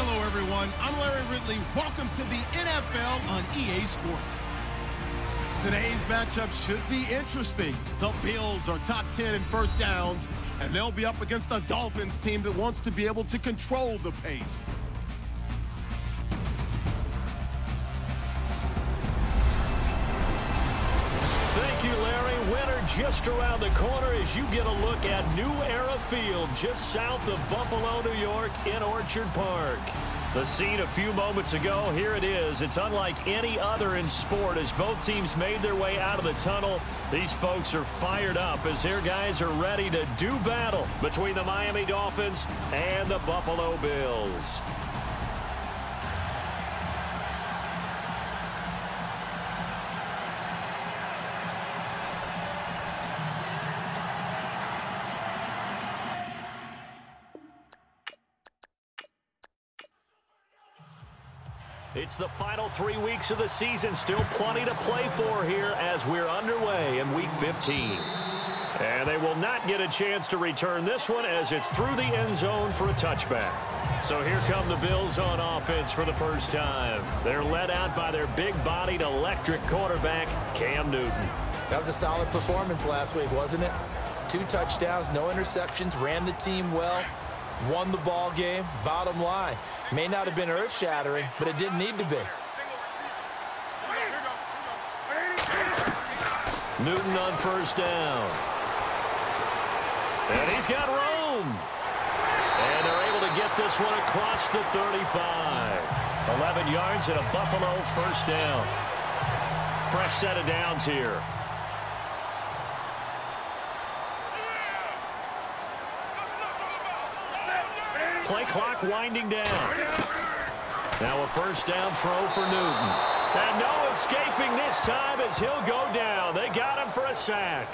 Hello, everyone. I'm Larry Ridley. Welcome to the NFL on EA Sports. Today's matchup should be interesting. The Bills are top 10 in first downs, and they'll be up against a Dolphins team that wants to be able to control the pace. Thank you, Larry. Winter just around the corner as you get a look at New Era Field just south of Buffalo, New York in Orchard Park. The scene a few moments ago, here it is. It's unlike any other in sport as both teams made their way out of the tunnel. These folks are fired up as their guys are ready to do battle between the Miami Dolphins and the Buffalo Bills. It's the final 3 weeks of the season. Still plenty to play for here as we're underway in Week 15. And they will not get a chance to return this one as it's through the end zone for a touchback. So here come the Bills on offense for the first time. They're led out by their big-bodied electric quarterback, Cam Newton. That was a solid performance last week, wasn't it? 2 touchdowns, no interceptions, ran the team well. Won the ball game. Bottom line, may not have been earth-shattering, but it didn't need to be. Newton on first down. And he's got room. And they're able to get this one across the 35. 11 yards and a Buffalo first down. Fresh set of downs here. Play clock winding down. Now a first down throw for Newton. And no escaping this time as he'll go down. They got him for a sack.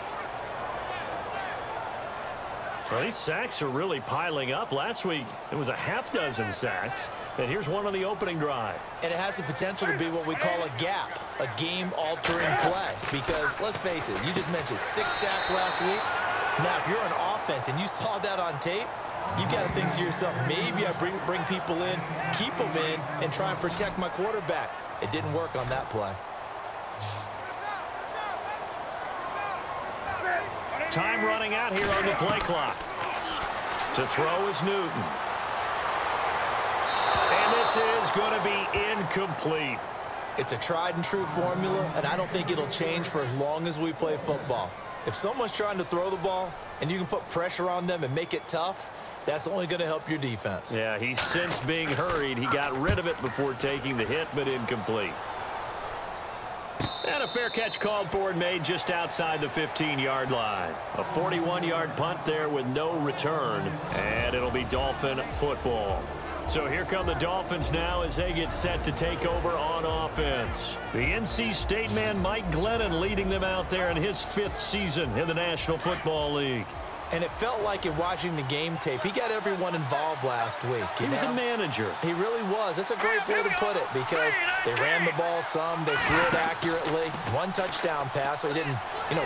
Well, these sacks are really piling up. Last week, it was a half-dozen sacks. And here's one on the opening drive. And it has the potential to be what we call a gap, a game-altering play. Because, let's face it, you just mentioned 6 sacks last week. Now, if you're on offense and you saw that on tape, you've got to think to yourself, maybe I bring people in, keep them in, and try and protect my quarterback. It didn't work on that play. Time running out here on the play clock. To throw is Newton. And this is going to be incomplete. It's a tried-and-true formula, and I don't think it'll change for as long as we play football. If someone's trying to throw the ball and you can put pressure on them and make it tough, that's only going to help your defense. Yeah, he's since being hurried. He got rid of it before taking the hit, but incomplete. And a fair catch called for and made just outside the 15-yard line. A 41-yard punt there with no return, and it'll be Dolphin football. So here come the Dolphins now as they get set to take over on offense. The NC State man Mike Glennon leading them out there in his 5th season in the National Football League. And it felt like in watching the game tape, he got everyone involved last week. He was a manager. He really was. That's a great way to put it because they ran the ball some, they threw it accurately. 1 touchdown pass, so he didn't,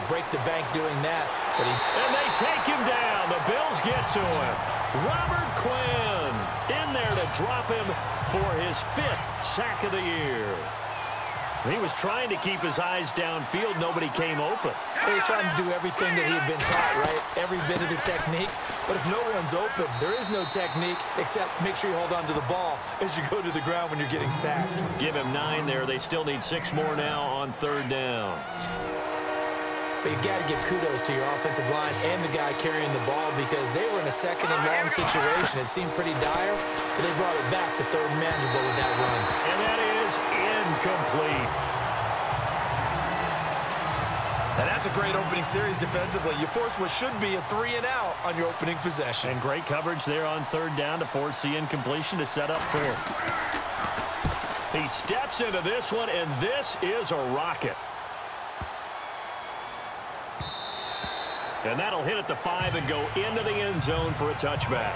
break the bank doing that. But And they take him down. The Bills get to him. Robert Quinn in there to drop him for his 5th sack of the year. He was trying to keep his eyes downfield. Nobody came open. He was trying to do everything that he had been taught, right? Every bit of the technique. But if no one's open, there is no technique except make sure you hold on to the ball as you go to the ground when you're getting sacked. Give him 9 there. They still need 6 more now on 3rd down. But you've got to give kudos to your offensive line and the guy carrying the ball because they were in a 2nd and long situation. It seemed pretty dire, but they brought it back to 3rd and manageable with that run. And that is incomplete. And that's a great opening series defensively. You force what should be a 3-and-out on your opening possession. And great coverage there on 3rd down to force the incompletion to set up 4th. He steps into this one, and this is a rocket. And that'll hit at the 5 and go into the end zone for a touchback.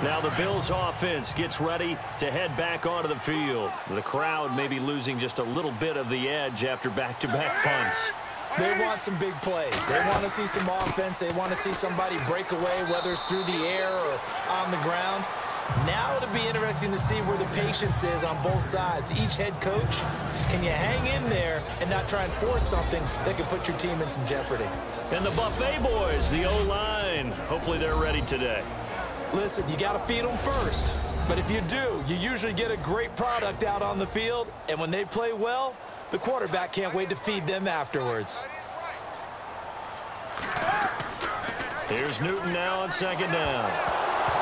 Now the Bills offense gets ready to head back onto the field. The crowd may be losing just a little bit of the edge after back-to-back punts. They want some big plays. They want to see some offense. They want to see somebody break away, whether it's through the air or on the ground. Now it'll be interesting to see where the patience is on both sides. Each head coach, can you hang in there and not try and force something that could put your team in some jeopardy? And the Buffet boys, the O-line, hopefully they're ready today. Listen, you got to feed them first. But if you do, you usually get a great product out on the field. And when they play well, the quarterback can't wait to feed them afterwards. Here's Newton now on second down.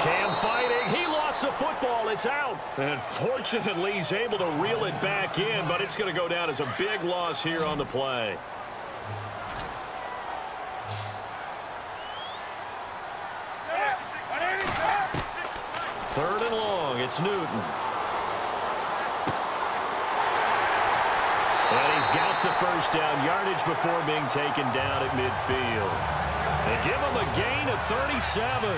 Cam fighting. He lost the football. It's out. And fortunately, he's able to reel it back in, but it's going to go down as a big loss here on the play. Third and long. It's Newton. And he's got the first down yardage before being taken down at midfield. They give him a gain of 37.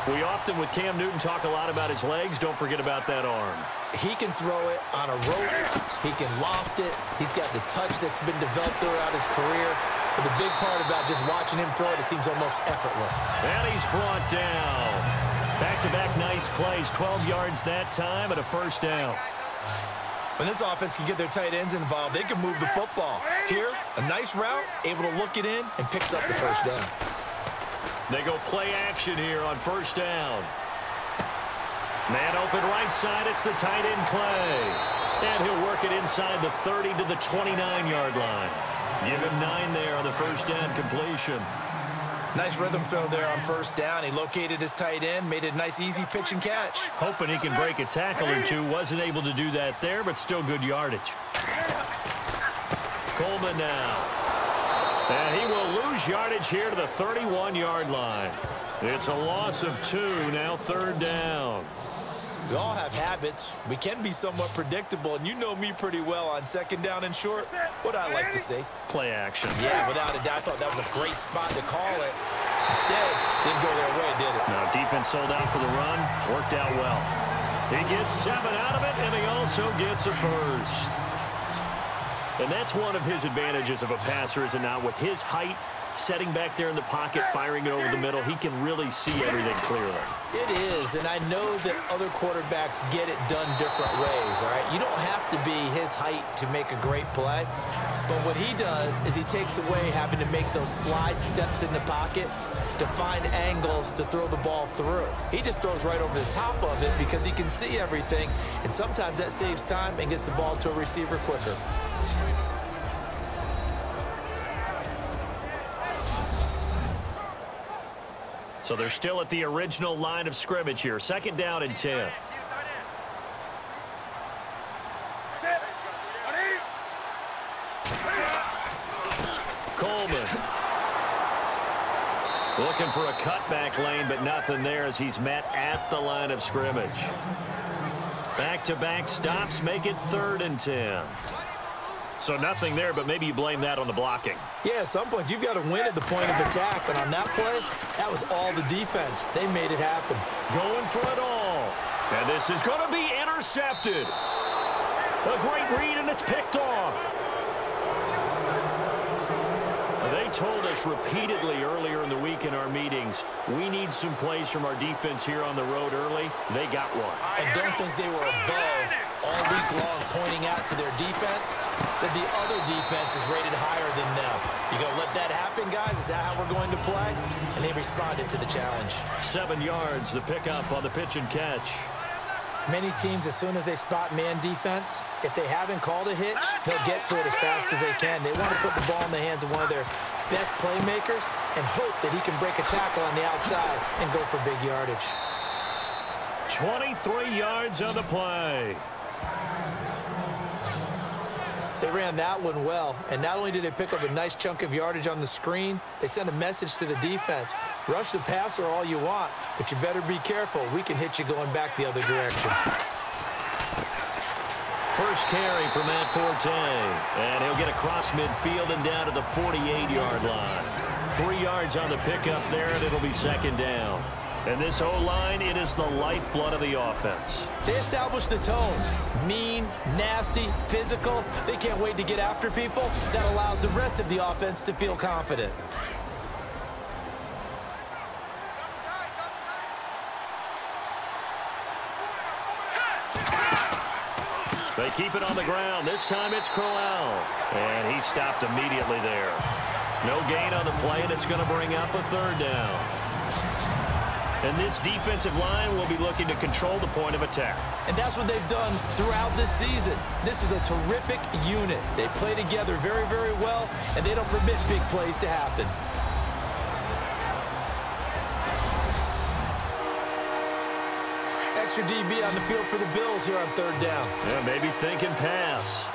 We often, with Cam Newton, talk a lot about his legs. Don't forget about that arm. He can throw it on a rope. He can loft it. He's got the touch that's been developed throughout his career. But the big part about just watching him throw it, it seems almost effortless. And he's brought down. Back-to-back nice plays. 12 yards that time and a first down. When this offense can get their tight ends involved, they can move the football. Here, a nice route, able to look it in, and picks up the first down. They go play action here on first down. Man open right side. It's the tight end Clay. And he'll work it inside the 30 to the 29-yard line. Give him 9 there on the first down completion. Nice rhythm throw there on first down. He located his tight end, made a nice easy pitch and catch. Hoping he can break a tackle or two. Wasn't able to do that there, but still good yardage. Coleman now. And he will lose yardage here to the 31-yard line. It's a loss of 2, now third down. We all have habits. We can be somewhat predictable, and you know me pretty well on second down and short. What I like to say. Play action. Yeah, without a doubt. I thought that was a great spot to call it. Instead, didn't go their way, did it? Now, defense sold out for the run. Worked out well. He gets 7 out of it, and he also gets a first. And that's one of his advantages of a passer, is it not? With his height, setting back there in the pocket, firing it over the middle, he can really see everything clearly. It is, and I know that other quarterbacks get it done different ways, all right? You don't have to be his height to make a great play, but what he does is he takes away having to make those slide steps in the pocket to find angles to throw the ball through. He just throws right over the top of it because he can see everything, and sometimes that saves time and gets the ball to a receiver quicker. So they're still at the original line of scrimmage here. Second down and 10. Coleman. Looking for a cutback lane, but nothing there as he's met at the line of scrimmage. Back-to-back stops make it third and 10. So nothing there, but maybe you blame that on the blocking. Yeah, at some point, you've got to win at the point of attack. And on that play, that was all the defense. They made it happen. Going for it all. And this is going to be intercepted. A great read, and it's picked off. They told us repeatedly earlier in the week in our meetings, we need some plays from our defense here on the road early. They got one. I don't think they were above all week long pointing out to their defense that the other defense is rated higher than them. You going to let that happen, guys? Is that how we're going to play? And they responded to the challenge. 7 yards, the pickup on the pitch and catch. Many teams, as soon as they spot man defense, if they haven't called a hitch, they'll get to it as fast as they can. They want to put the ball in the hands of one of their best playmakers and hope that he can break a tackle on the outside and go for big yardage. 23 yards on the play. They ran that one well, and not only did they pick up a nice chunk of yardage on the screen, they sent a message to the defense. Rush the passer all you want, but you better be careful. We can hit you going back the other direction. First carry for Matt Forte, and he'll get across midfield and down to the 48-yard line. 3 yards on the pickup there, and it'll be second down. And this O-line, it is the lifeblood of the offense. They established the tone. Mean, nasty, physical. They can't wait to get after people. That allows the rest of the offense to feel confident. They keep it on the ground. This time it's Crowell. And he stopped immediately there. No gain on the play, and it's going to bring up a third down. And this defensive line will be looking to control the point of attack. And that's what they've done throughout this season. This is a terrific unit. They play together very, very well, and they don't permit big plays to happen. Extra DB on the field for the Bills here on third down. Yeah, maybe thinking pass.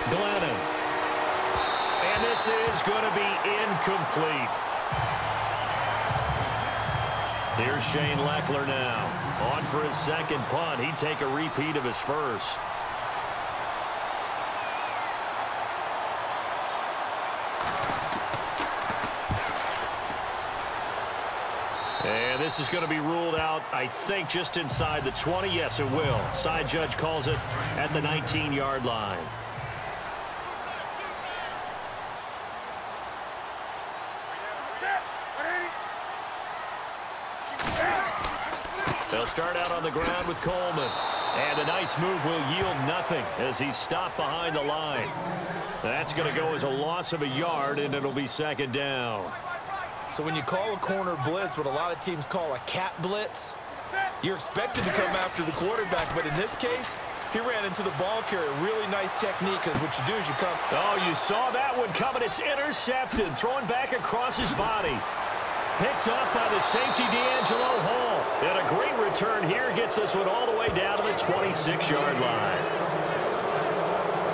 Glennon. And this is going to be incomplete. Here's Shane Leckler now. On for his second punt. He'd take a repeat of his first. And this is going to be ruled out, I think, just inside the 20. Yes, it will. Side judge calls it at the 19-yard line. They'll start out on the ground with Coleman. And a nice move will yield nothing as he's stopped behind the line. That's going to go as a loss of a yard, and it'll be second down. So when you call a corner blitz, what a lot of teams call a cat blitz, you're expected to come after the quarterback. But in this case, he ran into the ball carrier. Really nice technique, because what you do is you come. Oh, you saw that one coming. It's intercepted. Throwing back across his body. Picked up by the safety, D'Angelo Hall. And a great return here gets this one all the way down to the 26-yard line.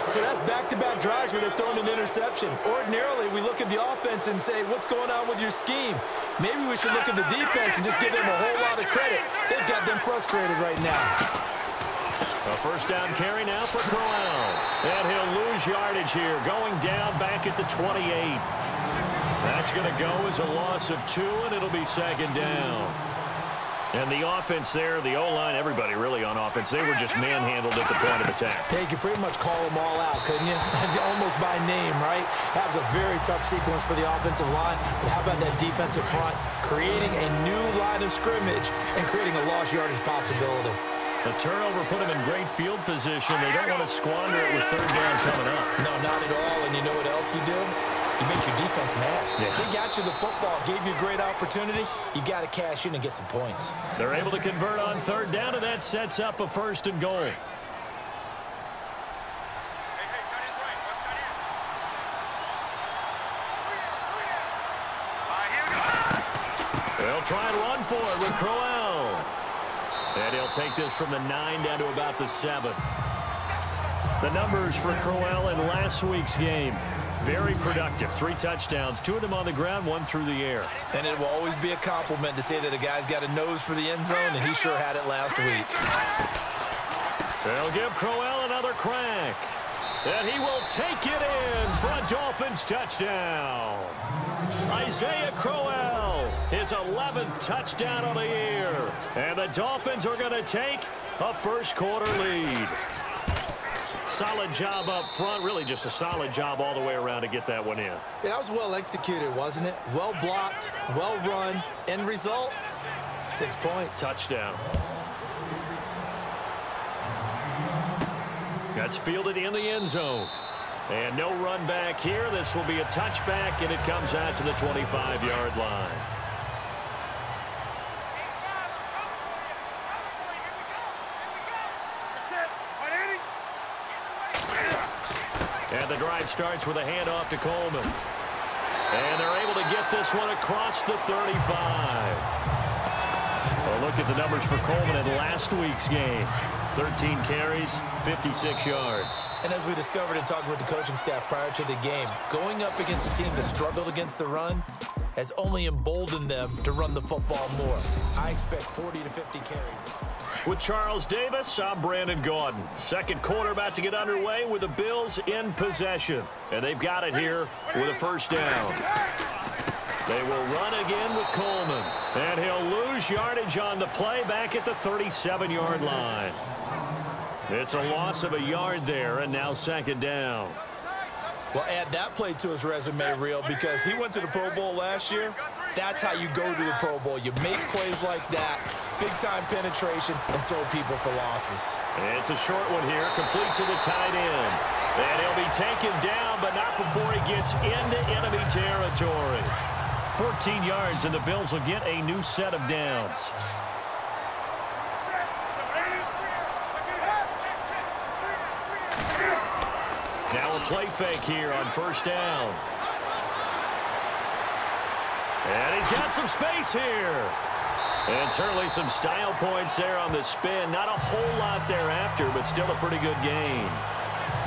So that's back-to-back drives where they've thrown an interception. Ordinarily, we look at the offense and say, what's going on with your scheme? Maybe we should look at the defense and just give them a whole lot of credit. They've got them frustrated right now. A first down carry now for Crowell. And he'll lose yardage here, going down back at the 28. That's going to go as a loss of 2, and it'll be second down. And the offense there, the O-line, everybody really on offense, they were just manhandled at the point of attack. Yeah, you could pretty much call them all out, couldn't you? Almost by name, right? That was a very tough sequence for the offensive line. But how about that defensive front creating a new line of scrimmage and creating a lost yardage possibility? The turnover put them in great field position. They don't want to squander it with third down coming up. No, not at all. And you know what else you do? You make your defense mad. Yeah. They got you the football, gave you a great opportunity. You got to cash in and get some points. They're able to convert on third down, and that sets up a first and goal. They'll try and run for it with Crowell. And he'll take this from the 9 down to about the 7. The numbers for Crowell in last week's game. Very productive. 3 touchdowns, 2 of them on the ground, 1 through the air. And it will always be a compliment to say that a guy's got a nose for the end zone, and he sure had it last week. They'll give Crowell another crack. And he will take it in for a Dolphins touchdown. Isaiah Crowell, his 11th touchdown of the year. And the Dolphins are going to take a first-quarter lead. Solid job up front, really just a solid job all the way around to get that one in. Yeah, that was well executed, wasn't it? Well blocked, well run. End result, 6 points. Touchdown. That's fielded in the end zone. And no run back here. This will be a touchback, and it comes out to the 25-yard line. And the drive starts with a handoff to Coleman. And they're able to get this one across the 35. Well, look at the numbers for Coleman in last week's game. 13 carries, 56 yards. And as we discovered in talking with the coaching staff prior to the game, going up against a team that struggled against the run has only emboldened them to run the football more. I expect 40 to 50 carries. With Charles Davis, I'm Brandon Gaudin. Second quarter about to get underway with the Bills in possession. And they've got it here with a first down. They will run again with Coleman. And he'll lose yardage on the play back at the 37-yard line. It's a loss of a yard there, and now second down. Well, add that play to his resume reel because he went to the Pro Bowl last year. That's how you go to the Pro Bowl. You make plays like that, big-time penetration, and throw people for losses. It's a short one here, complete to the tight end. And he'll be taken down, but not before he gets into enemy territory. 14 yards, and the Bills will get a new set of downs. Now a play fake here on first down. And he's got some space here. And certainly some style points there on the spin. Not a whole lot thereafter, but still a pretty good gain.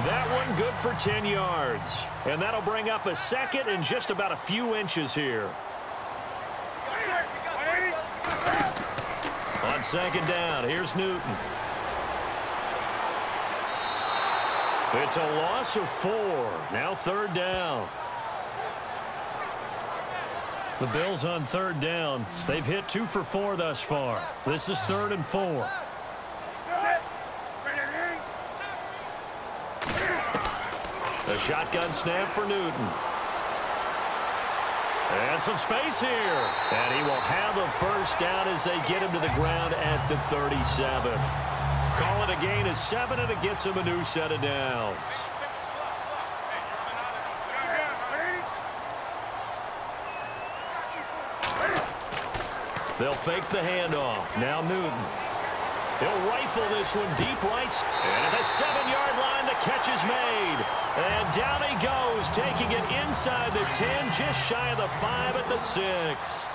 That one good for 10 yards. And that'll bring up a second and just about a few inches here. On second down, here's Newton. It's a loss of 4. Now third down. The Bills on third down. They've hit 2 for 4 thus far. This is 3rd and 4. A shotgun snap for Newton. And some space here. And he will have a first down as they get him to the ground at the 37. Call it a gain of 7, and it gets him a new set of downs. They'll fake the handoff. Now Newton. He'll rifle this one deep right. And at the 7-yard line, the catch is made. And down he goes, taking it inside the 10, just shy of the 5 at the 6.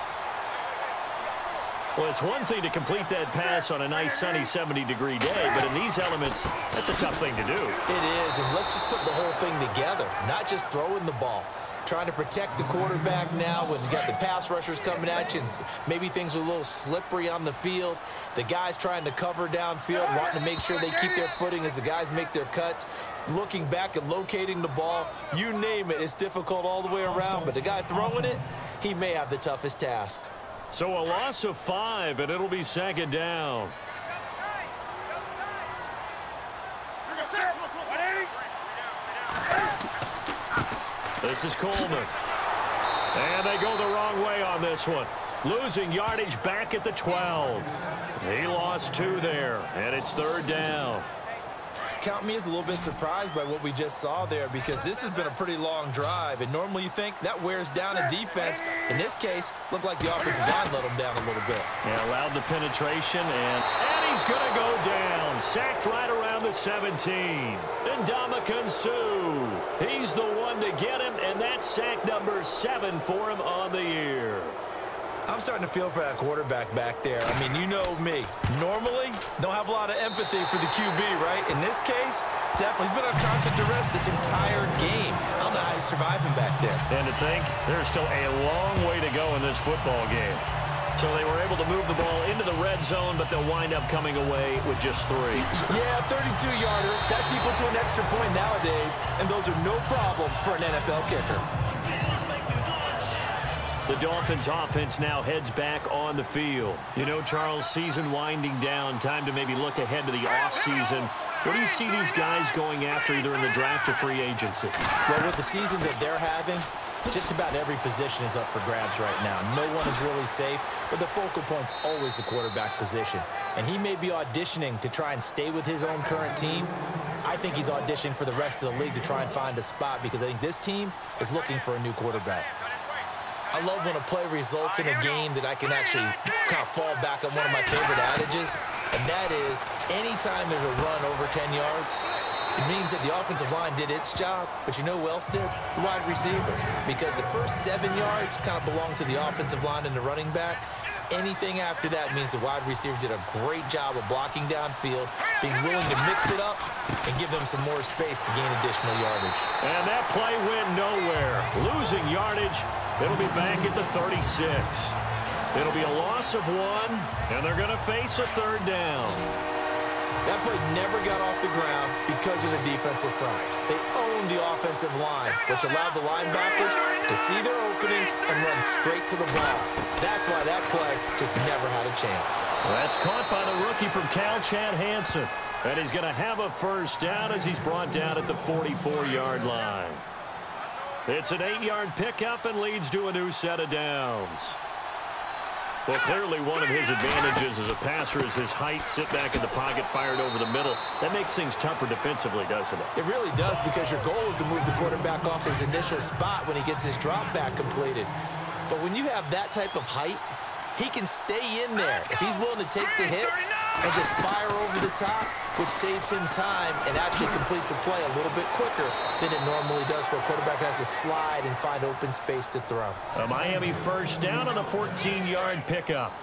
Well, it's one thing to complete that pass on a nice sunny 70-degree day, but in these elements, that's a tough thing to do. It is, and let's just put the whole thing together, not just throwing the ball. Trying to protect the quarterback now when you got the pass rushers coming at you, and maybe things are a little slippery on the field. The guys trying to cover downfield, wanting to make sure they keep their footing as the guys make their cuts. Looking back and locating the ball, you name it, it's difficult all the way around. But the guy throwing it, he may have the toughest task. So a loss of 5, and it'll be second down. This is Coleman. And they go the wrong way on this one. Losing yardage back at the 12. He lost 2 there, and it's third down. Count me as a little bit surprised by what we just saw there, because this has been a pretty long drive, and normally you think that wears down a defense. In this case, looked like the offensive line let him down a little bit. Yeah, allowed the penetration, and he's going to go down. Sacked right around the 17. And Ndamukong Suh, he's the one to get him, and that's sack number 7 for him on the year. I'm starting to feel for that quarterback back there. I mean, you know me. Normally, don't have a lot of empathy for the QB, right? In this case, definitely. He's been on constant duress this entire game. I don't know how he's surviving back there. And to think, there's still a long way to go in this football game. So they were able to move the ball into the red zone, but they'll wind up coming away with just 3. Yeah, 32-yarder. That's equal to an extra point nowadays, and those are no problem for an NFL kicker. The Dolphins offense now heads back on the field. You know, Charles, season winding down, time to maybe look ahead to the offseason. What do you see these guys going after either in the draft or free agency? Well, with the season that they're having, just about every position is up for grabs right now. No one is really safe, but the focal point's always the quarterback position. And he may be auditioning to try and stay with his own current team. I think he's auditioning for the rest of the league to try and find a spot, because I think this team is looking for a new quarterback. I love when a play results in a game that I can actually kind of fall back on one of my favorite adages, and that is anytime there's a run over 10 yards, it means that the offensive line did its job, but you know who else did? The wide receiver. Because the first 7 yards kind of belong to the offensive line and the running back. Anything after that means the wide receivers did a great job of blocking downfield, being willing to mix it up, and give them some more space to gain additional yardage. And that play went nowhere. Losing yardage. It'll be back at the 36. It'll be a loss of 1, and they're going to face a third down. That play never got off the ground because of the defensive front. They owned the offensive line, which allowed the linebackers to see their openings and run straight to the ball. That's why that play just never had a chance. That's caught by the rookie from Cal, Chad Hansen. And he's going to have a first down as he's brought down at the 44-yard line. It's an 8-yard pickup and leads to a new set of downs. Well, clearly one of his advantages as a passer is his height. Sit back in the pocket, fired over the middle. That makes things tougher defensively, doesn't it? It really does, because your goal is to move the quarterback off his initial spot when he gets his drop back completed. But when you have that type of height, he can stay in there if he's willing to take the hits and just fire over the top, which saves him time and actually completes a play a little bit quicker than it normally does for a quarterback who has to slide and find open space to throw. A Miami first down on a 14-yard pickup.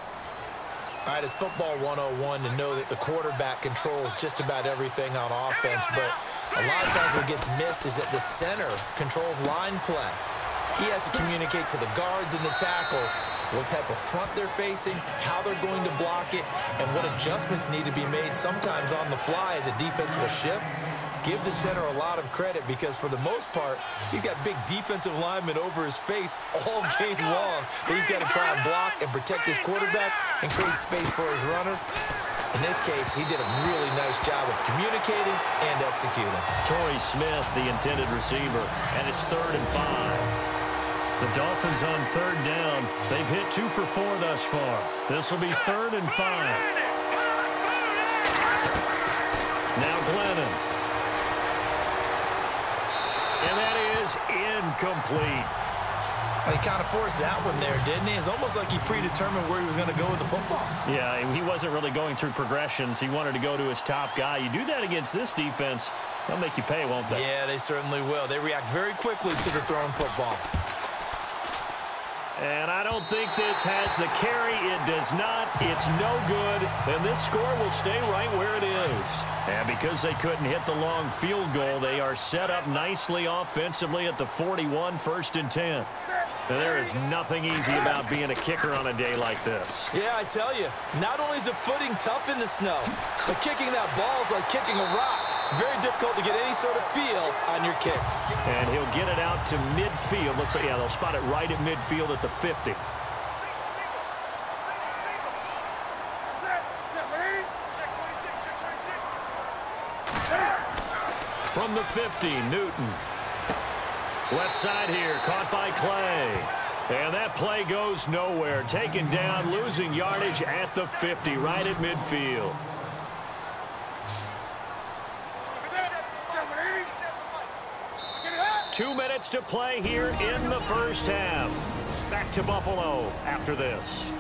All right, it's football 101 to know that the quarterback controls just about everything on offense, but a lot of times what gets missed is that the center controls line play. He has to communicate to the guards and the tackles what type of front they're facing, how they're going to block it, and what adjustments need to be made sometimes on the fly as a defense will shift. Give the center a lot of credit, because for the most part, he's got big defensive linemen over his face all game long that he's got to try and block and protect his quarterback and create space for his runner. In this case, he did a really nice job of communicating and executing. Torrey Smith, the intended receiver, and it's 3rd and 5. The Dolphins on 3rd down. They've hit 2 for 4 thus far. This will be 3rd and 5. Now Glennon. And that is incomplete. He kind of forced that one there, didn't he? It's almost like he predetermined where he was going to go with the football. Yeah, he wasn't really going through progressions. He wanted to go to his top guy. You do that against this defense, they'll make you pay, won't they? Yeah, they certainly will. They react very quickly to the thrown football. And I don't think this has the carry. It does not. It's no good. And this score will stay right where it is. And because they couldn't hit the long field goal, they are set up nicely offensively at the 41, 1st and 10. And there is nothing easy about being a kicker on a day like this. Yeah, I tell you, not only is the footing tough in the snow, but kicking that ball is like kicking a rock. Very difficult to get any sort of feel on your kicks. And he'll get it out to midfield. Let's say, yeah, they'll spot it right at midfield at the 50. From the 50, Newton. Left side here, caught by Clay. And that play goes nowhere. Taken down, losing yardage at the 50, right at midfield. Two minutes to play here in the first half. Back to Buffalo after this.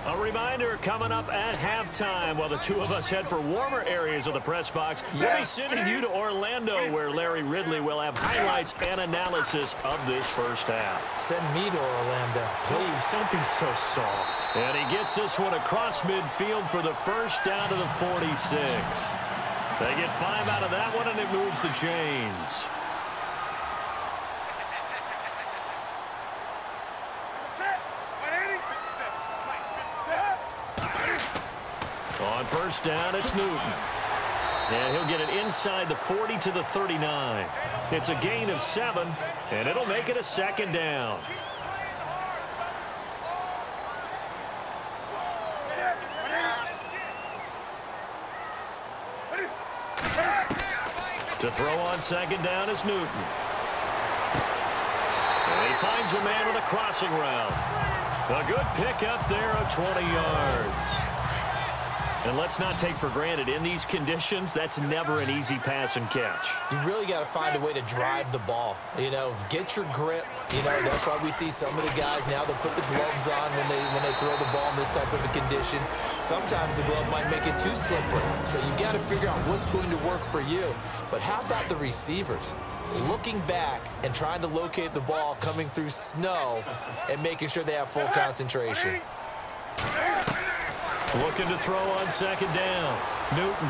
A reminder coming up at halftime while the two of us head for warmer areas of the press box. We'll be sending you to Orlando, where Larry Ridley will have highlights and analysis of this first half. Send me to Orlando, please. Don't be so soft. And he gets this one across midfield for the first down to the 46. They get 5 out of that one, and it moves the chains. On first down, it's Newton. And he'll get it inside the 40 to the 39. It's a gain of 7, and it'll make it a 2nd down. To throw on 2nd down is Newton. And he finds a man with a crossing route. A good pickup there of 20 yards. And let's not take for granted, in these conditions, that's never an easy pass and catch. You really got to find a way to drive the ball. You know, get your grip. You know, that's why we see some of the guys now that put the gloves on when they throw the ball in this type of a condition. Sometimes the glove might make it too slippery. So you got to figure out what's going to work for you. But how about the receivers? Looking back and trying to locate the ball coming through snow and making sure they have full concentration. Looking to throw on 2nd down. Newton.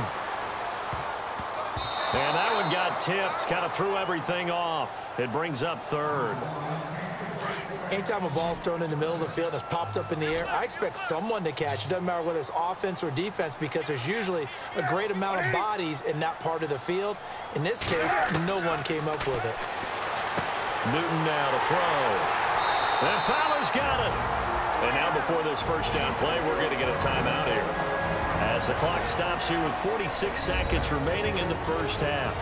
And that one got tipped. Kind of threw everything off. It brings up 3rd. Anytime a ball's thrown in the middle of the field and it's popped up in the air, I expect someone to catch. It doesn't matter whether it's offense or defense, because there's usually a great amount of bodies in that part of the field. In this case, no one came up with it. Newton now to throw. And Fowler's got it. And now before this first down play, we're going to get a timeout here, as the clock stops here with 46 seconds remaining in the first half.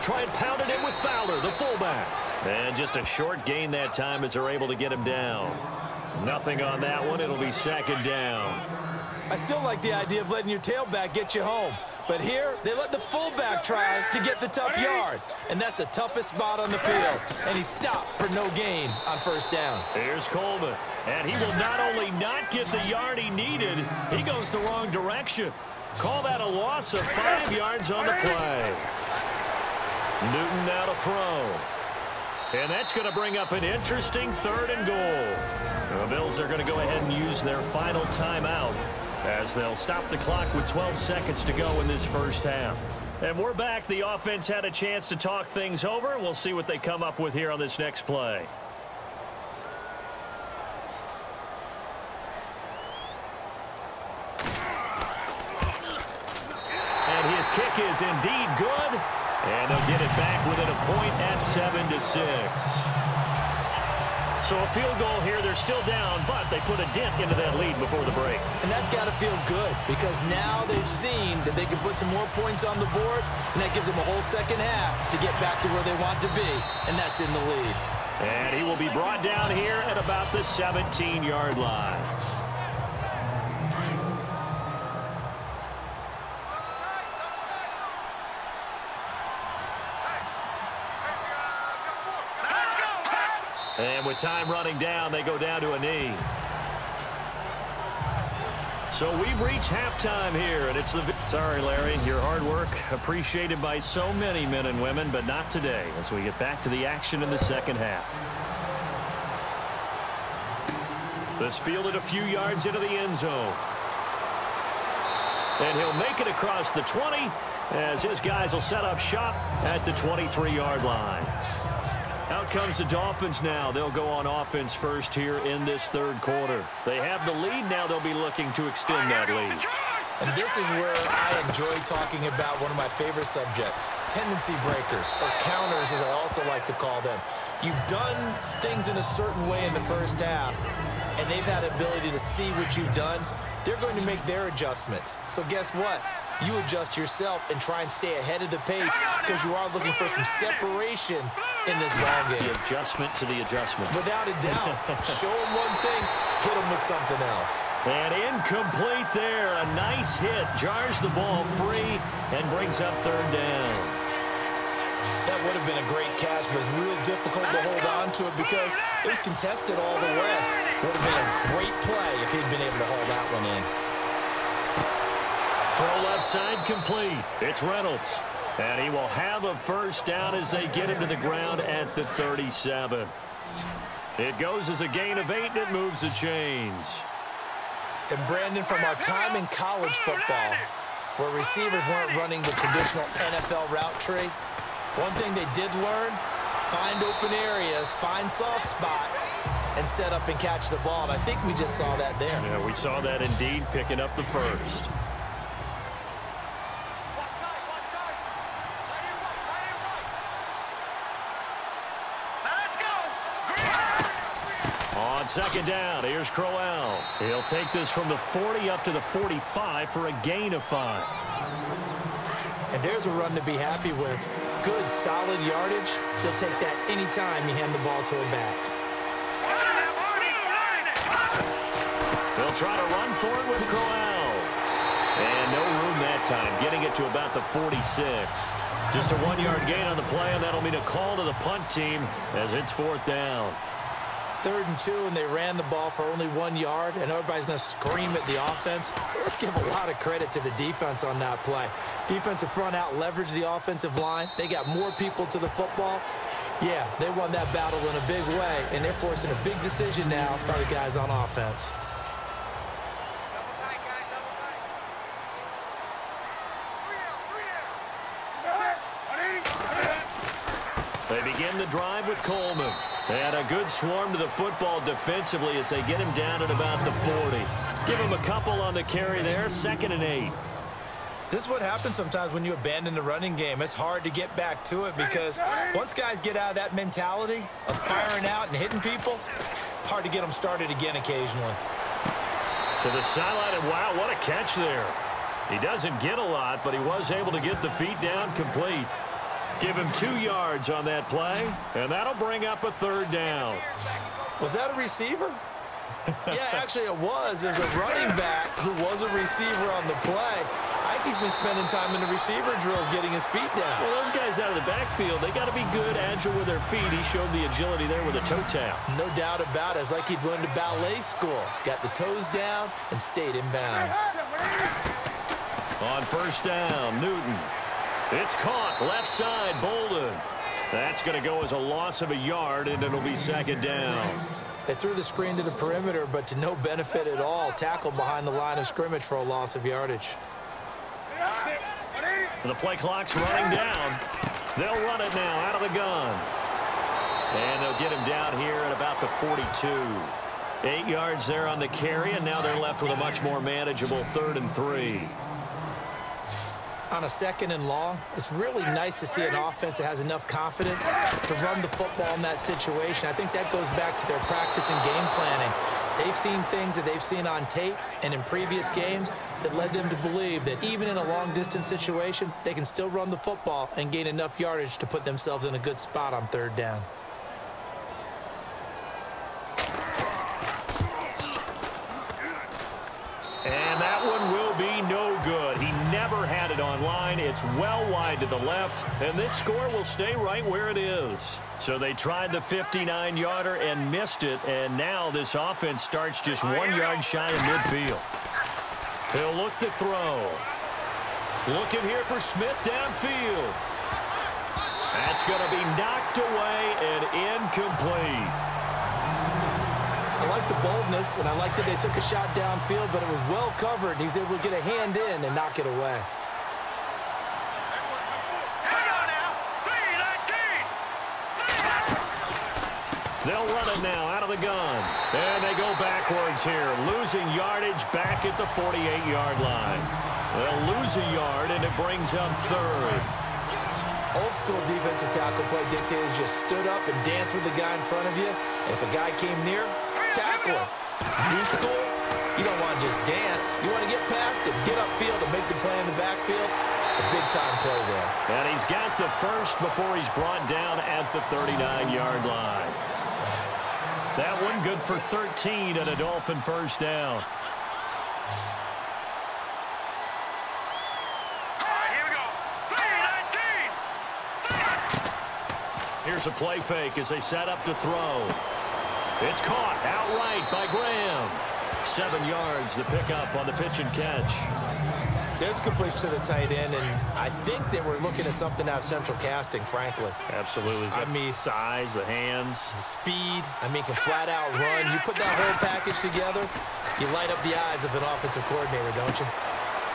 They'll try and pound it in with Fowler, the fullback. And just a short gain that time as they're able to get him down. Nothing on that one. It'll be second down. I still like the idea of letting your tailback get you home. But here, they let the fullback try to get the tough yard. And that's the toughest spot on the field. And he stopped for no gain on first down. Here's Coleman. And he will not only not get the yard he needed, he goes the wrong direction. Call that a loss of 5 yards on the play. Newton now to throw. And that's going to bring up an interesting 3rd and goal. The Bills are going to go ahead and use their final timeout as they'll stop the clock with 12 seconds to go in this first half. And we're back. The offense had a chance to talk things over. We'll see what they come up with here on this next play. And his kick is indeed good. And they'll get it back within a point at 7-6. So a field goal here. They're still down, but they put a dent into that lead before the break. And that's got to feel good because now they've seen that they can put some more points on the board, and that gives them a whole second half to get back to where they want to be, and that's in the lead. And he will be brought down here at about the 17-yard line. And with time running down, they go down to a knee. So we've reached halftime here, and it's the... Sorry, Larry, your hard work appreciated by so many men and women, but not today as we get back to the action in the second half. This fielded a few yards into the end zone. And he'll make it across the 20 as his guys will set up shop at the 23-yard line. Out comes the Dolphins now. They'll go on offense first here in this 3rd quarter. They have the lead. Now they'll be looking to extend that lead. And this is where I enjoy talking about one of my favorite subjects, tendency breakers, or counters as I also like to call them. You've done things in a certain way in the first half, and they've had the ability to see what you've done. They're going to make their adjustments. So guess what? You adjust yourself and try and stay ahead of the pace because you are looking for some separation in this ballgame. The adjustment to the adjustment. Without a doubt. Show them one thing, hit them with something else. And incomplete there. A nice hit. Jars the ball free and brings up 3rd down. That would have been a great catch, but it's real difficult to hold on to it because it was contested all the way. Would have been a great play if he'd been able to hold that one in. Throw left side complete. It's Reynolds. And he will have a first down as they get him to the ground at the 37. It goes as a gain of 8, and it moves the chains. And Brandon, from our time in college football, where receivers weren't running the traditional NFL route tree, one thing they did learn, find open areas, find soft spots, and set up and catch the ball. And I think we just saw that there. Yeah, we saw that indeed, picking up the first. On second down, here's Crowell. He'll take this from the 40 up to the 45 for a gain of 5. And there's a run to be happy with. Good, solid yardage. They'll take that anytime you hand the ball to a back. They'll try to run for it with Crowell. And no room that time, getting it to about the 46. Just a 1-yard gain on the play, and that'll mean a call to the punt team as it's 4th down. 3rd and 2, and they ran the ball for only 1 yard, and everybody's going to scream at the offense. Let's give a lot of credit to the defense on that play. Defensive front out leveraged the offensive line. They got more people to the football. Yeah, they won that battle in a big way, and they're forcing a big decision now by the guys on offense. They begin the drive with Coleman. And a good swarm to the football defensively as they get him down at about the 40. Give him a couple on the carry there, 2nd and 8. This is what happens sometimes when you abandon the running game. It's hard to get back to it because once guys get out of that mentality of firing out and hitting people, hard to get them started again occasionally. To the sideline, and wow, what a catch there. He doesn't get a lot, but he was able to get the feet down complete. Give him 2 yards on that play, and that'll bring up a 3rd down. Was that a receiver? Yeah, actually it was. There's a running back who was a receiver on the play. Ike's been spending time in the receiver drills getting his feet down. Well, those guys out of the backfield, they got to be good, agile with their feet. He showed the agility there with a toe tap. No doubt about it. It's like he'd learned to ballet school. Got the toes down and stayed in bounds. On 1st down, Newton. It's caught, left side, Bolden. That's going to go as a loss of a yard, and it'll be 2nd down. They threw the screen to the perimeter, but to no benefit at all. Tackled behind the line of scrimmage for a loss of yardage. The play clock's running down. They'll run it now out of the gun. And they'll get him down here at about the 42. 8 yards there on the carry, and now they're left with a much more manageable 3rd and 3. On a 2nd and long, it's really nice to see an offense that has enough confidence to run the football in that situation. I think that goes back to their practice and game planning. They've seen things that they've seen on tape and in previous games that led them to believe that even in a long-distance situation, they can still run the football and gain enough yardage to put themselves in a good spot on 3rd down. And that one will be no good. He never had it online. It's well wide to the left, and this score will stay right where it is. So they tried the 59-yarder and missed it, and now this offense starts just 1 yard shy of midfield. He'll look to throw. Looking here for Smith downfield. That's going to be knocked away and incomplete. I like the boldness, and I like that they took a shot downfield, but it was well covered. He's able to get a hand in and knock it away. They'll run it now out of the gun. And they go backwards here, losing yardage back at the 48-yard line. They'll lose a yard, and it brings up 3rd. Old school defensive tackle play dictators just stood up and danced with the guy in front of you. And if a guy came near, tackle him. New school, you don't want to just dance. You want to get past him, get upfield, and make the play in the backfield. A big-time play there. And he's got the first before he's brought down at the 39-yard line. That one good for 13 and a Dolphin 1st down. Here's a play fake as they set up to throw. It's caught outright by Graham. 7 yards, the pickup on the pitch and catch. There's completion to the tight end, and I think they were looking at something out of central casting, frankly. Absolutely. I mean, size, the hands. The speed. I mean, can flat out run. You put that whole package together, you light up the eyes of an offensive coordinator, don't you?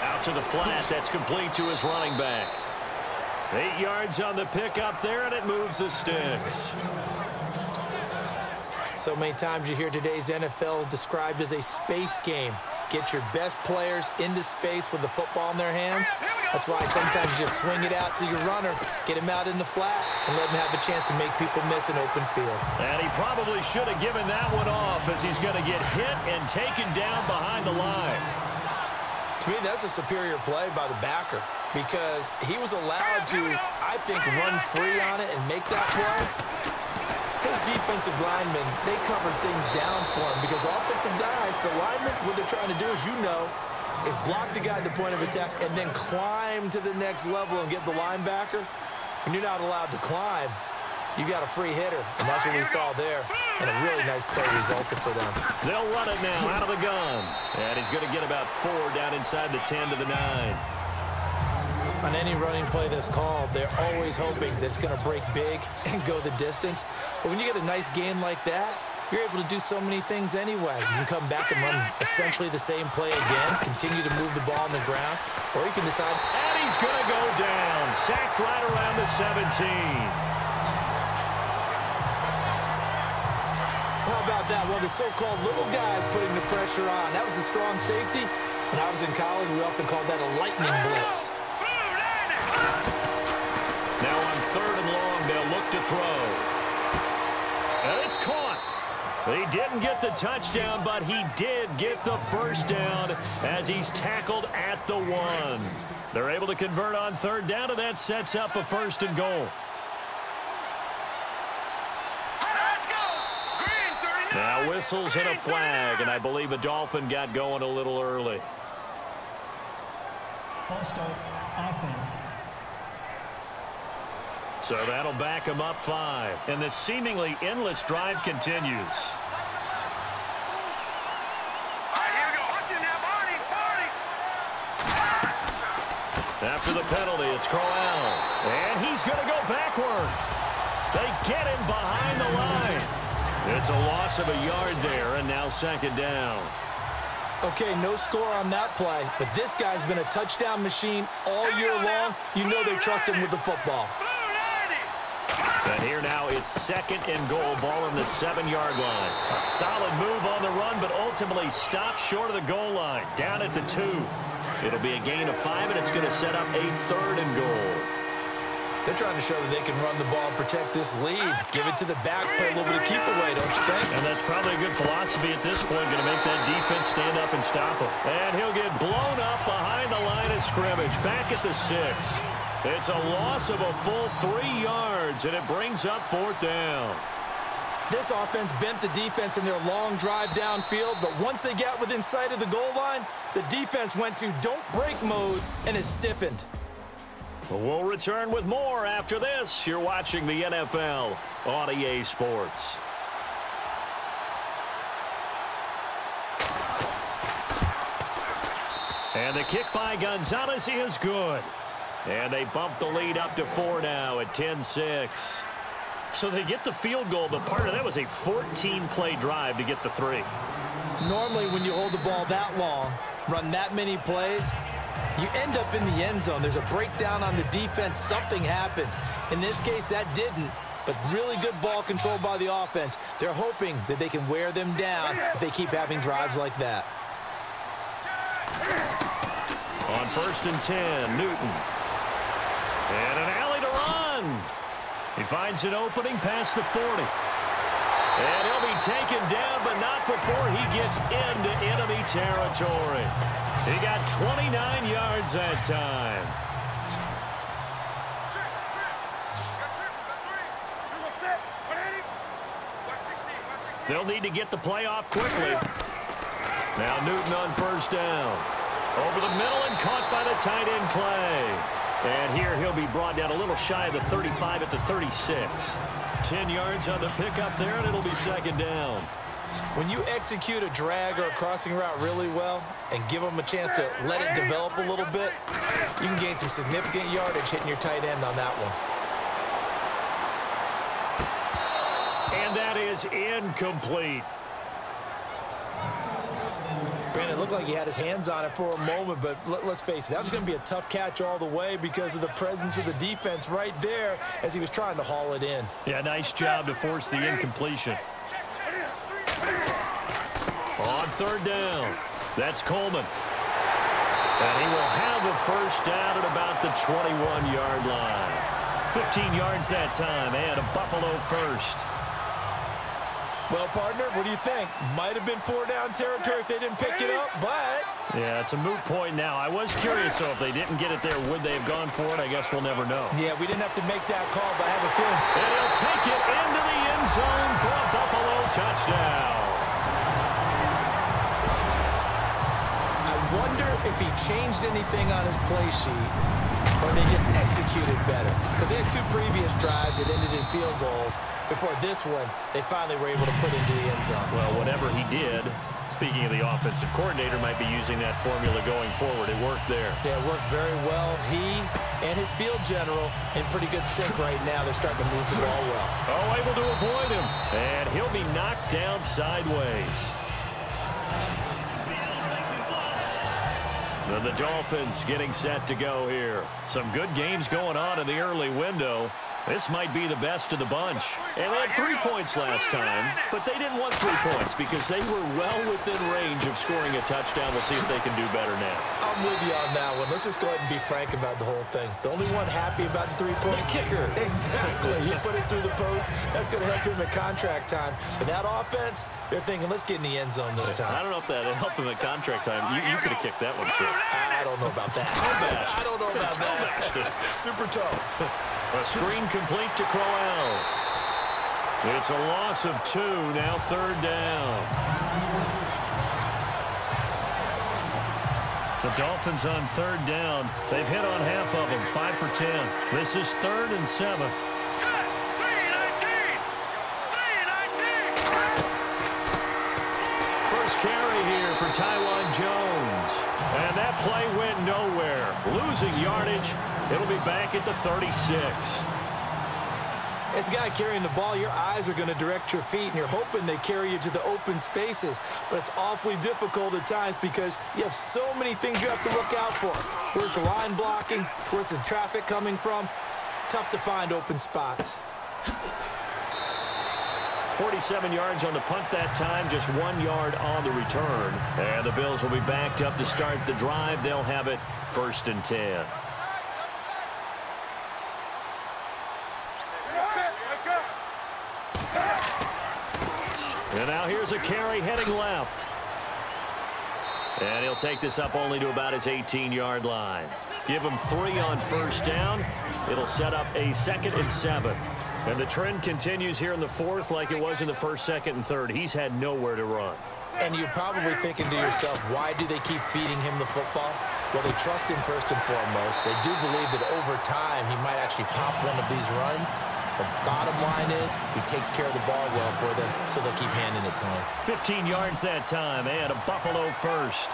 Out to the flat. That's complete to his running back. 8 yards on the pickup there, and it moves the sticks. So many times you hear today's NFL described as a space game. Get your best players into space with the football in their hands. That's why sometimes you just swing it out to your runner, get him out in the flat, and let him have a chance to make people miss an open field. And he probably should have given that one off as he's going to get hit and taken down behind the line. To me, that's a superior play by the backer because he was allowed to, I think, run free on it and make that play. His defensive linemen, they covered things down for him because offensive guys, the linemen, what they're trying to do, as you know, is block the guy at the point of attack and then climb to the next level and get the linebacker. When you're not allowed to climb, you got a free hitter, and that's what we saw there. And a really nice play resulted for them. They'll run it now out of the gun. And he's going to get about 4 down inside the 10 to the 9. On any running play that's called, they're always hoping that it's going to break big and go the distance. But when you get a nice gain like that, you're able to do so many things anyway. You can come back and run essentially the same play again, continue to move the ball on the ground, or you can decide. And he's going to go down, sacked right around the 17. How about that? One of the so-called little guys putting the pressure on. That was the strong safety. When I was in college, we often called that a lightning blitz. Now on 3rd and long, they'll look to throw. And it's caught. He didn't get the touchdown, but he did get the first down as he's tackled at the 1. They're able to convert on third down, and that sets up a 1st and goal. Now whistles and a flag, and I believe a Dolphin got going a little early. False start, offense. So that'll back him up 5. And the seemingly endless drive continues. After the penalty, it's Corral. And he's going to go backward. They get him behind the line. It's a loss of a yard there, and now 2nd down. Okay, no score on that play, but this guy's been a touchdown machine all year long. You know they trust him with the football. And here now it's 2nd and goal, ball on the 7-yard line. A solid move on the run, but ultimately stopped short of the goal line, down at the 2. It'll be a gain of 5, and it's going to set up a 3rd and goal. They're trying to show that they can run the ball and protect this lead. Give it to the backs, play a little bit of keep away, don't you think? And that's probably a good philosophy at this point, going to make that defense stand up and stop him. And he'll get blown up behind the line of scrimmage, back at the 6. It's a loss of a full 3 yards, and it brings up 4th down. This offense bent the defense in their long drive downfield, but once they got within sight of the goal line, the defense went to don't break mode and is stiffened. We'll return with more after this. You're watching the NFL on EA Sports. And the kick by Gonzalez is good. And they bump the lead up to 4 now at 10-6. So they get the field goal, but part of that was a 14-play drive to get the 3. Normally, when you hold the ball that long, run that many plays, you end up in the end zone. There's a breakdown on the defense. Something happens. In this case, that didn't, but really good ball control by the offense. They're hoping that they can wear them down if they keep having drives like that. On 1st and 10, Newton. And an alley to run. He finds an opening past the 40. And he'll be taken down, but not before he gets into enemy territory. He got 29 yards that time. They'll need to get the play off quickly. Now Newton on 1st down. Over the middle and caught by the tight end play. And here he'll be brought down a little shy of the 35 at the 36. 10 yards on the pickup there, and it'll be 2nd down. When you execute a drag or a crossing route really well and give them a chance to let it develop a little bit, you can gain some significant yardage hitting your tight end on that one. And that is incomplete. Brandon, it looked like he had his hands on it for a moment, but let's face it, that was going to be a tough catch all the way because of the presence of the defense right there as he was trying to haul it in. Yeah, nice job to force the incompletion. On 3rd down, that's Coleman. And he will have a 1st down at about the 21-yard line. 15 yards that time, and a Buffalo 1st. Well, partner, what do you think? Might have been 4-down territory if they didn't pick it up, but... Yeah, it's a moot point now. I was curious, so if they didn't get it there, would they have gone for it? I guess we'll never know. Yeah, we didn't have to make that call, but I have a feeling... And he'll take it into the end zone for a Buffalo touchdown. I wonder if he changed anything on his play sheet or they just executed better. Because they had 2 previous drives that ended in field goals. Before this one, they finally were able to put into the end zone. Well, whatever he did, speaking of the offensive coordinator, might be using that formula going forward. It worked there. Yeah, it works very well. He and his field general in pretty good sync right now. They're starting to move the ball well. Oh, able to avoid him. And he'll be knocked down sideways. Then the Dolphins getting set to go here. Some good games going on in the early window. This might be the best of the bunch. And they had 3 points last time, but they didn't want 3 points because they were well within range of scoring a touchdown. We'll see if they can do better now. I'm with you on that one. Let's just go ahead and be frank about the whole thing. The only one happy about the 3-point kicker. Exactly. You put it through the post. That's going to help him at contract time. But that offense, they're thinking, let's get in the end zone this time. I don't know if that helped him at contract time. You could have kicked that one, too. I don't know about that. I don't know about that. Super toe. A screen complete to Crowell. It's a loss of 2, now 3rd down. The Dolphins on 3rd down. They've hit on half of them, 5 for 10. This is 3rd and 7. First carry here for Taiwan Jones. And that play went nowhere. Losing yardage. It'll be back at the 36. As a guy carrying the ball, your eyes are going to direct your feet, and you're hoping they carry you to the open spaces. But it's awfully difficult at times because you have so many things you have to look out for. Where's the line blocking? Where's the traffic coming from? Tough to find open spots. 47 yards on the punt that time, just 1 yard on the return. And the Bills will be backed up to start the drive. They'll have it 1st and 10. And now here's a carry heading left. And he'll take this up only to about his 18-yard line. Give him 3 on 1st down. It'll set up a 2nd and 7. And the trend continues here in the 4th like it was in the 1st, 2nd, and 3rd. He's had nowhere to run. And you're probably thinking to yourself, why do they keep feeding him the football? Well, they trust him first and foremost. They do believe that over time he might actually pop one of these runs. The bottom line is he takes care of the ball well for them, so they'll keep handing it to him. 15 yards that time, and a Buffalo first.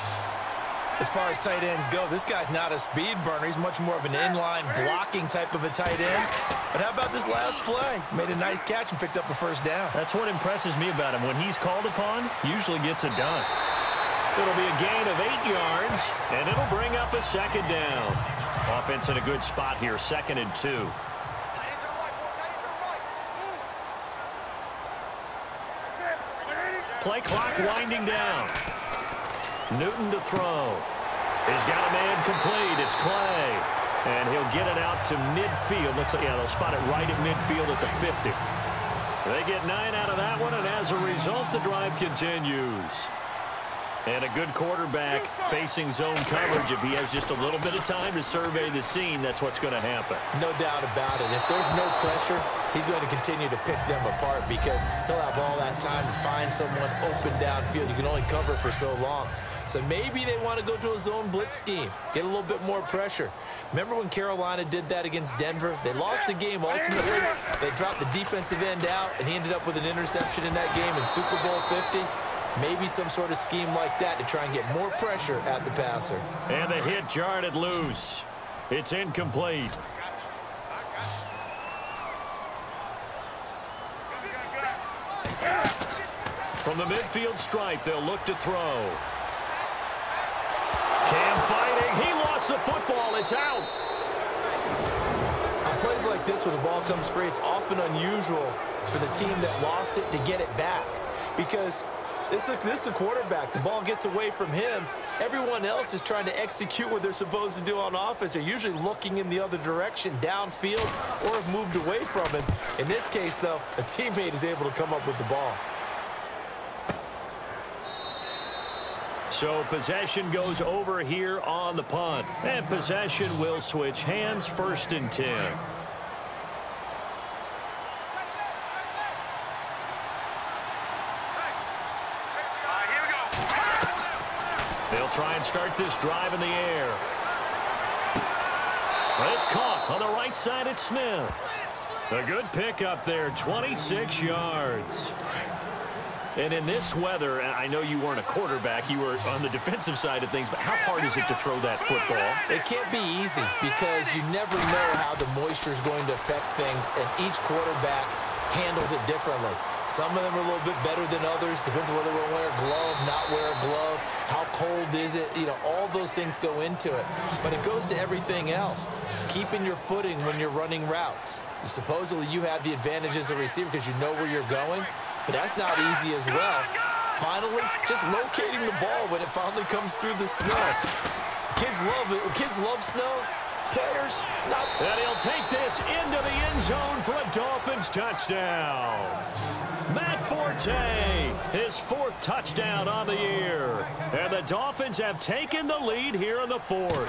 As far as tight ends go, this guy's not a speed burner. He's much more of an inline blocking type of a tight end. But how about this last play? Made a nice catch and picked up a 1st down. That's what impresses me about him. When he's called upon, usually gets it done. It'll be a gain of 8 yards, and it'll bring up a 2nd down. Offense in a good spot here, 2nd and 2. Play clock winding down. Newton to throw. He's got a man complete. It's Clay. And he'll get it out to midfield. They'll spot it right at midfield at the 50. They get 9 out of that one, and as a result, the drive continues. And a good quarterback facing zone coverage. If he has just a little bit of time to survey the scene, that's what's going to happen. No doubt about it. If there's no pressure, he's going to continue to pick them apart because he'll have all that time to find someone open downfield. You can only cover for so long. So maybe they want to go to a zone blitz scheme, get a little bit more pressure. Remember when Carolina did that against Denver? They lost the game ultimately. They dropped the defensive end out, and he ended up with an interception in that game in Super Bowl 50. Maybe some sort of scheme like that to try and get more pressure at the passer. And the hit jarred it loose. It's incomplete. From the midfield stripe, they'll look to throw. Cam fighting. He lost the football. It's out. On plays like this where the ball comes free, it's often unusual for the team that lost it to get it back because this is the quarterback. The ball gets away from him. Everyone else is trying to execute what they're supposed to do on offense. They're usually looking in the other direction, downfield, or have moved away from him. In this case, though, a teammate is able to come up with the ball. So possession goes over here on the punt. And possession will switch hands, 1st and 10. They'll try and start this drive in the air. It's caught on the right side at Smith. A good pick up there, 26 yards. And in this weather, I know you weren't a quarterback, you were on the defensive side of things, but how hard is it to throw that football? It can't be easy because you never know how the moisture is going to affect things, and each quarterback handles it differently. Some of them are a little bit better than others. Depends on whether we're wearing a glove, not wear a glove, how cold is it? You know, all those things go into it. But it goes to everything else. Keeping your footing when you're running routes. Supposedly you have the advantage as a receiver because you know where you're going, but that's not easy as well. Finally, just locating the ball when it finally comes through the snow. Kids love it. Kids love snow. Players, not. And he'll take this into the end zone for a Dolphins touchdown. Matt Forte, his 4th touchdown on the year. And the Dolphins have taken the lead here in the 4th.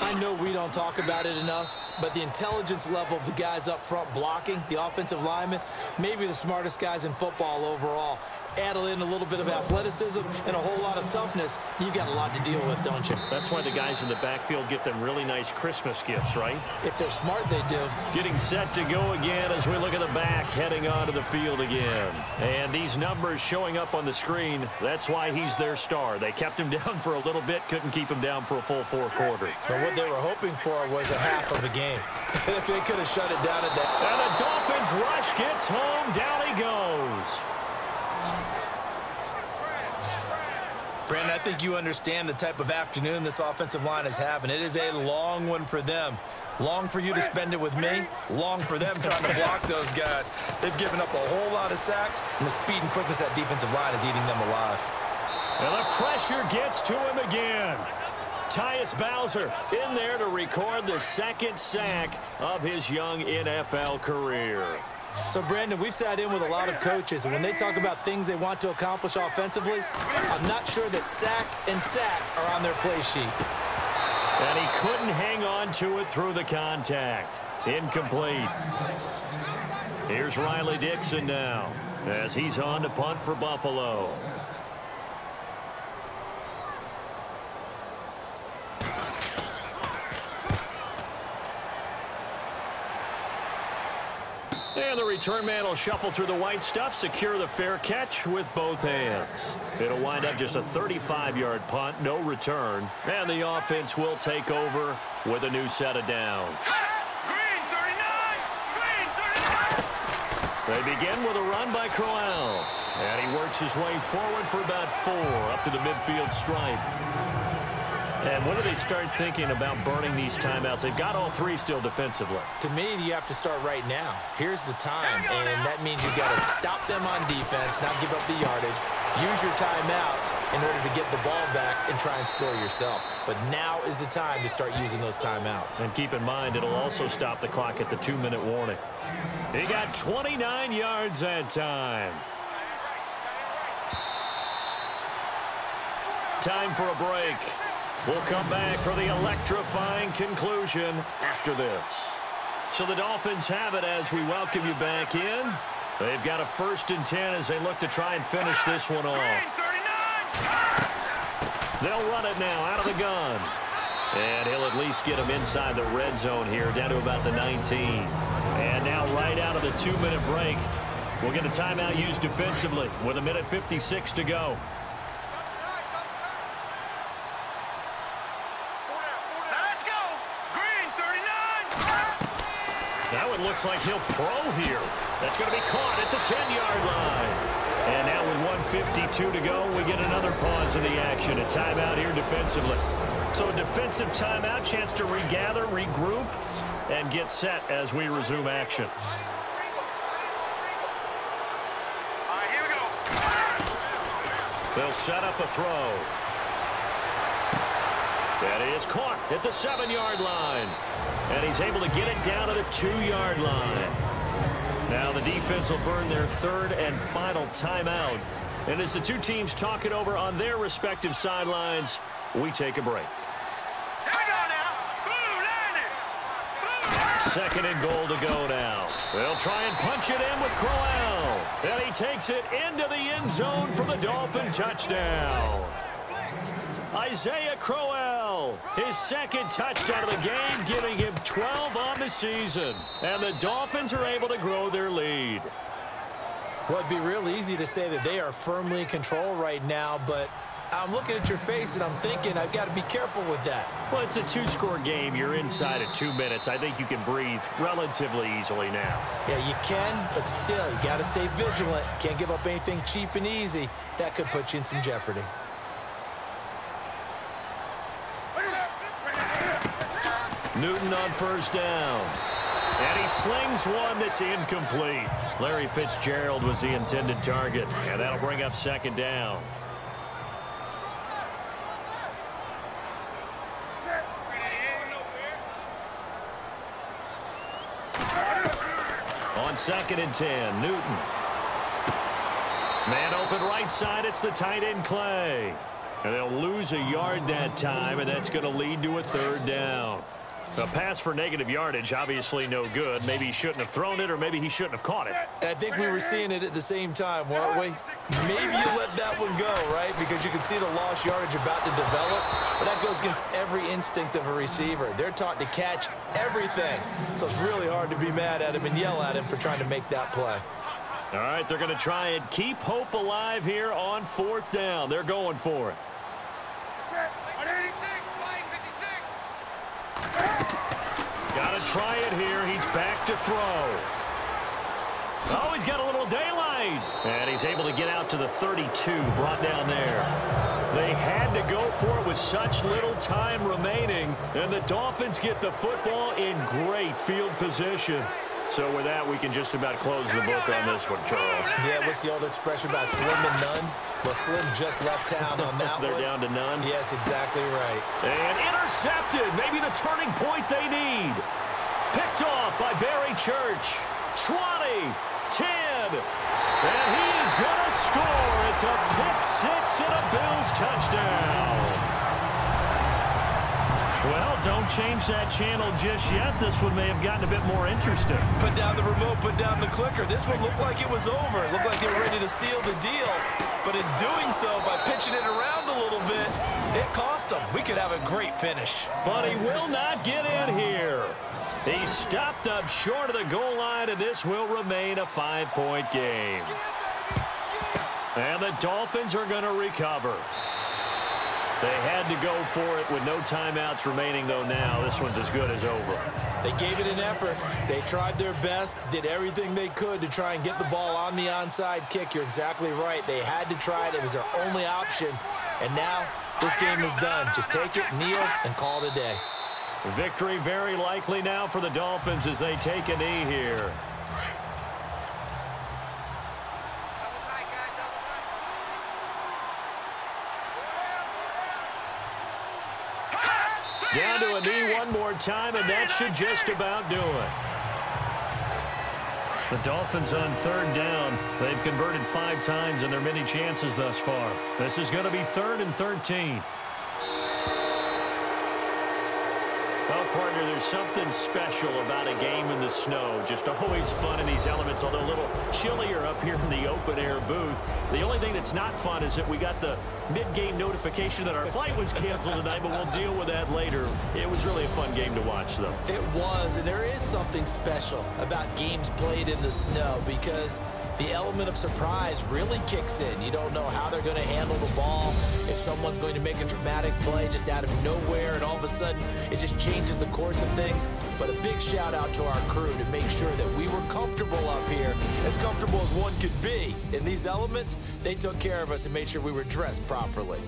I know we don't talk about it enough, but the intelligence level of the guys up front blocking, the offensive linemen, maybe the smartest guys in football overall. Add in a little bit of athleticism and a whole lot of toughness, you've got a lot to deal with, don't you? That's why the guys in the backfield get them really nice Christmas gifts, right? If they're smart, they do. Getting set to go again as we look at the back, heading onto the field again. And these numbers showing up on the screen, that's why he's their star. They kept him down for a little bit, couldn't keep him down for a full 4th quarter. But what they were hoping for was a half of a game. And if they could have shut it down at that. And the Dolphins rush gets home, down he goes. Brandon, I think you understand the type of afternoon this offensive line is having. It is a long one for them. Long for you to spend it with me. Long for them trying to block those guys. They've given up a whole lot of sacks, and the speed and quickness of that defensive line is eating them alive. And the pressure gets to him again. Tyus Bowser in there to record the 2nd sack of his young NFL career. So, Brandon, we've sat in with a lot of coaches, and when they talk about things they want to accomplish offensively, I'm not sure that sack and sack are on their play sheet. And he couldn't hang on to it through the contact. Incomplete. Here's Riley Dixon now as he's on to punt for Buffalo. And the return man will shuffle through the white stuff, secure the fair catch with both hands. It'll wind up just a 35-yard punt, no return. And the offense will take over with a new set of downs. Green 39! Green 39! They begin with a run by Crowell. And he works his way forward for about 4 up to the midfield stripe. And when do they start thinking about burning these timeouts? They've got all 3 still defensively. To me, you have to start right now. Here's the time, and that means you've got to stop them on defense, not give up the yardage. Use your timeouts in order to get the ball back and try and score yourself. But now is the time to start using those timeouts. And keep in mind, it'll also stop the clock at the 2-minute warning. He got 29 yards that time. Time for a break. We'll come back for the electrifying conclusion after this. So the Dolphins have it as we welcome you back in. They've got a 1st and 10 as they look to try and finish this one off. They'll run it now out of the gun. And he'll at least get him inside the red zone here, down to about the 19. And now right out of the 2-minute break, we'll get a timeout used defensively with 1:56 to go. That one looks like he'll throw here. That's going to be caught at the 10-yard line. And now with 1:52 to go, we get another pause in the action. A timeout here defensively. So a defensive timeout, chance to regather, regroup, and get set as we resume action. All right, here we go. They'll set up a throw. That is caught at the 7-yard line. And he's able to get it down to the 2-yard line. Now the defense will burn their 3rd and final timeout. And as the two teams talk it over on their respective sidelines, we take a break. Here we go now. Boo, landed. Boo. 2nd and goal to go now. They'll try and punch it in with Crowell. And he takes it into the end zone for the Dolphin touchdown. Isaiah Crowell, his 2nd touchdown of the game, giving him 12 on the season. And the Dolphins are able to grow their lead. Well, it'd be real easy to say that they are firmly in control right now, but I'm looking at your face and I'm thinking I've got to be careful with that. Well, it's a 2-score game. You're inside of 2 minutes. I think you can breathe relatively easily now. Yeah, you can, but still, you got to stay vigilant. Can't give up anything cheap and easy. That could put you in some jeopardy. Newton on first down. And he slings one that's incomplete. Larry Fitzgerald was the intended target, and that'll bring up second down. On 2nd and 10, Newton. Man open right side, it's the tight end Clay. And they'll lose a yard that time, and that's going to lead to a 3rd down. A pass for negative yardage, obviously no good. Maybe he shouldn't have thrown it, or maybe he shouldn't have caught it. I think we were seeing it at the same time, weren't we? Maybe you let that one go, right? Because you can see the lost yardage about to develop. But that goes against every instinct of a receiver. They're taught to catch everything. So it's really hard to be mad at him and yell at him for trying to make that play. All right, they're going to try and keep hope alive here on 4th down. They're going for it. Got to try it here. He's back to throw. Oh, he's got a little daylight. And he's able to get out to the 32, brought down there. They had to go for it with such little time remaining. And the Dolphins get the football in great field position. So with that, we can just about close the book on this one, Charles. Yeah, what's the old expression about slim and none? Well, Slim just left town on that They're one. down to none. Yes, exactly right. And intercepted. Maybe the turning point they need. Picked off by Barry Church. 20, 10. And he is going to score. It's a pick-6 and a Bills touchdown. Well, don't change that channel just yet. This one may have gotten a bit more interesting. Put down the remote, put down the clicker. This one looked like it was over. It looked like they were ready to seal the deal. But in doing so, by pitching it around a little bit, it cost them. We could have a great finish. But he will not get in here. He stopped up short of the goal line, and this will remain a 5-point game. And the Dolphins are going to recover. They had to go for it with no timeouts remaining, though now this one's as good as over. They gave it an effort. They tried their best, did everything they could to try and get the ball on the onside kick. You're exactly right. They had to try it. It was their only option. And now this game is done. Just take it, kneel, and call it a day. Victory very likely now for the Dolphins as they take a knee here. Down to a knee one more time, and that should just about do it. The Dolphins on 3rd down. They've converted 5 times in their many chances thus far. This is going to be 3rd and 13. Well, partner, there's something special about a game in the snow. Just always fun in these elements, although a little chillier up here in the open-air booth. The only thing that's not fun is that we got the mid-game notification that our flight was canceled tonight, but we'll deal with that later. It was really a fun game to watch, though. It was, and there is something special about games played in the snow because the element of surprise really kicks in. You don't know how they're going to handle the ball, if someone's going to make a dramatic play just out of nowhere, and all of a sudden it just changes the course of things. But a big shout out to our crew to make sure that we were comfortable up here, as comfortable as one could be. In these elements, they took care of us and made sure we were dressed properly.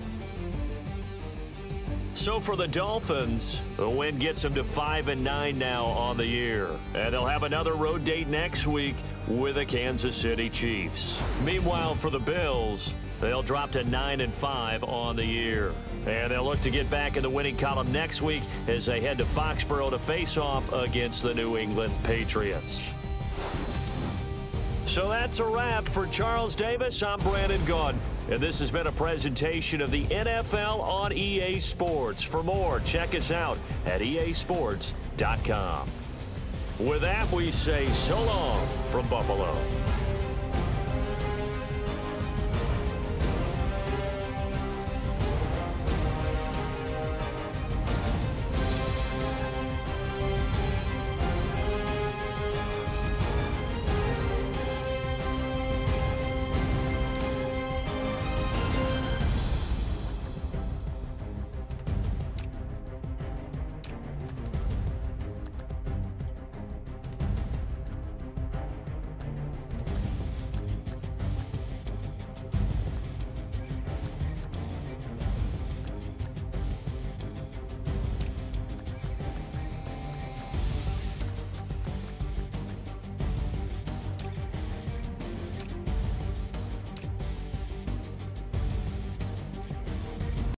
So for the Dolphins, the win gets them to 5-9 now on the year. And they'll have another road date next week with the Kansas City Chiefs. Meanwhile, for the Bills, they'll drop to 9-5 on the year. And they'll look to get back in the winning column next week as they head to Foxborough to face off against the New England Patriots. So that's a wrap. For Charles Davis, I'm Brandon Gaudin. And this has been a presentation of the NFL on EA Sports. For more, check us out at easports.com. With that, we say so long from Buffalo.